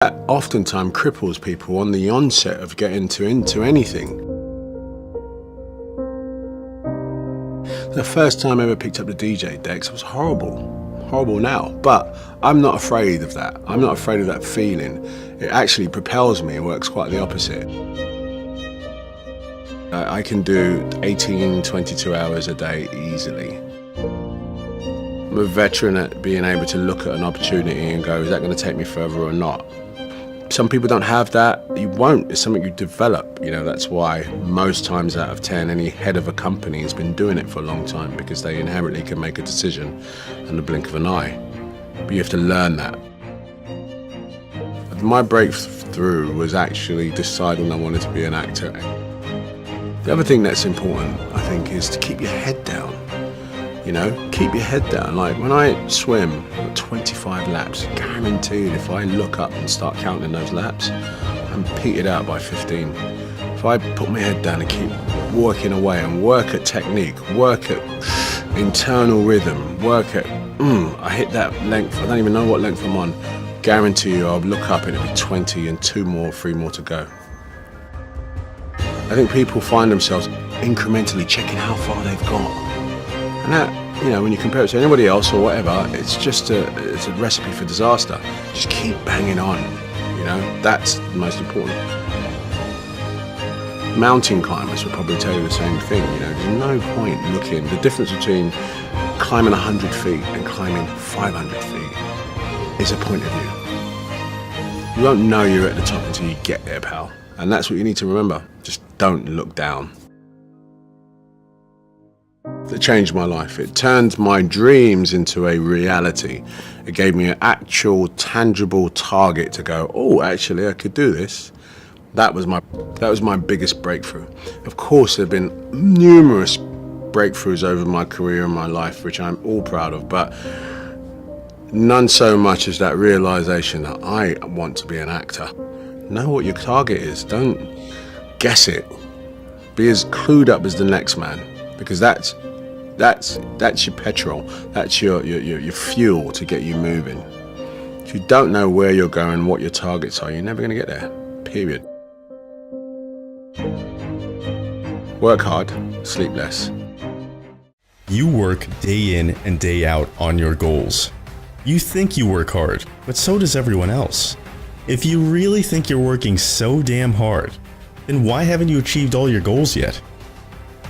That oftentimes cripples people on the onset of getting into anything. The first time I ever picked up the DJ decks was horrible now, but I'm not afraid of that. I'm not afraid of that feeling. It actually propels me and works quite the opposite. I can do 18, 22 hours a day easily. I'm a veteran at being able to look at an opportunity and go, is that going to take me further or not? Some people don't have that. You won't. It's something you develop. You know, that's why most times out of 10, any head of a company has been doing it for a long time, because they inherently can make a decision in the blink of an eye. But you have to learn that. My breakthrough was actually deciding I wanted to be an actor. The other thing that's important, I think, is to keep your head down. You know, keep your head down. Like when I swim 25 laps, guaranteed if I look up and start counting those laps, I'm petered out by 15. If I put my head down and keep working away and work at technique, work at internal rhythm, work at, I hit that length, I don't even know what length I'm on, guarantee you I'll look up and it'll be 20 and 3 more to go. I think people find themselves incrementally checking how far they've got. And that, you know, when you compare it to anybody else or whatever, it's just it's a recipe for disaster. Just keep banging on, you know, that's the most important. Mountain climbers would probably tell you the same thing, you know, there's no point looking. The difference between climbing 100 feet and climbing 500 feet is a point of view. You won't know you're at the top until you get there, pal. And that's what you need to remember. Just don't look down. It changed my life. It turned my dreams into a reality. It gave me an actual, tangible target to go, oh, actually, I could do this. That was my biggest breakthrough. Of course, there have been numerous breakthroughs over my career and my life, which I'm all proud of, but none so much as that realization that I want to be an actor. Know what your target is. Don't guess it. Be as clued up as the next man, because that's your petrol. That's your fuel to get you moving. If you don't know where you're going, what your targets are, you're never going to get there. Period. Work hard, sleep less. You work day in and day out on your goals. You think you work hard, but so does everyone else. If you really think you're working so damn hard, then why haven't you achieved all your goals yet?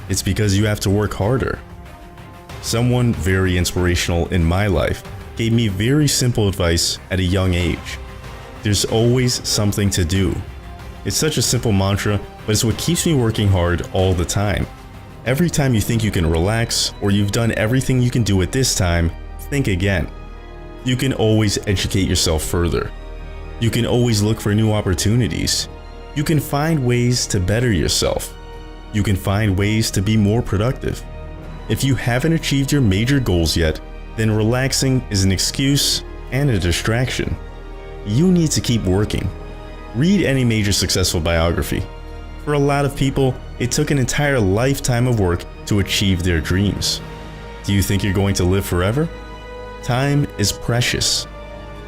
It's because you have to work harder. Someone very inspirational in my life gave me very simple advice at a young age. There's always something to do. It's such a simple mantra, but it's what keeps me working hard all the time. Every time you think you can relax or you've done everything you can do at this time, think again. You can always educate yourself further. You can always look for new opportunities. You can find ways to better yourself. You can find ways to be more productive. If you haven't achieved your major goals yet, then relaxing is an excuse and a distraction. You need to keep working. Read any major successful biography. For a lot of people, it took an entire lifetime of work to achieve their dreams. Do you think you're going to live forever? Time is precious.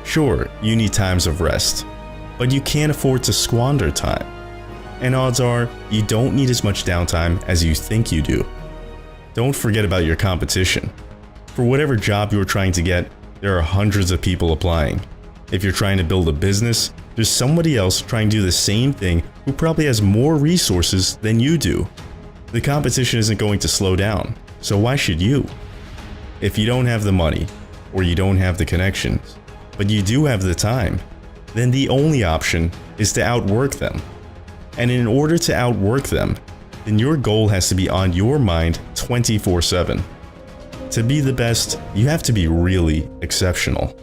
Sure, you need times of rest, but you can't afford to squander time. And odds are, you don't need as much downtime as you think you do. Don't forget about your competition. For whatever job you're trying to get, there are hundreds of people applying. If you're trying to build a business, there's somebody else trying to do the same thing who probably has more resources than you do. The competition isn't going to slow down, so why should you? If you don't have the money, or you don't have the connections, but you do have the time, then the only option is to outwork them. And in order to outwork them, then your goal has to be on your mind 24/7. To be the best, you have to be really exceptional.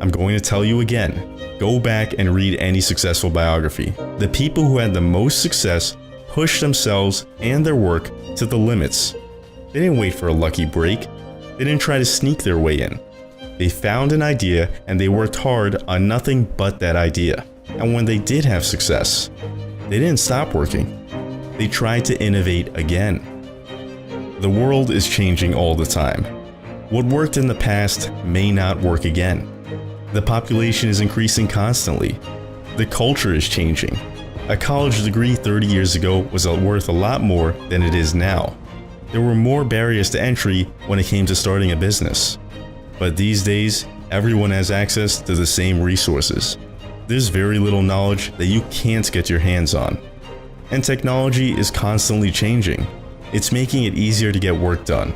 I'm going to tell you again, go back and read any successful biography. The people who had the most success pushed themselves and their work to the limits. They didn't wait for a lucky break. They didn't try to sneak their way in. They found an idea and they worked hard on nothing but that idea. And when they did have success, they didn't stop working. They tried to innovate again. The world is changing all the time. What worked in the past may not work again. The population is increasing constantly. The culture is changing. A college degree 30 years ago was worth a lot more than it is now. There were more barriers to entry when it came to starting a business. But these days, everyone has access to the same resources. There's very little knowledge that you can't get your hands on. And technology is constantly changing. It's making it easier to get work done,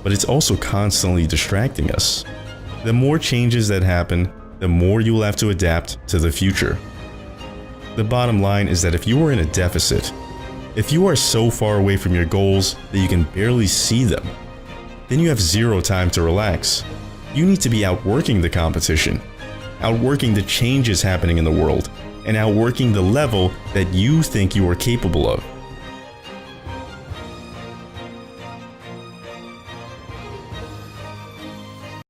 but it's also constantly distracting us. The more changes that happen, the more you will have to adapt to the future. The bottom line is that if you are in a deficit, if you are so far away from your goals that you can barely see them, then you have zero time to relax. You need to be outworking the competition, outworking the changes happening in the world, and outworking the level that you think you are capable of.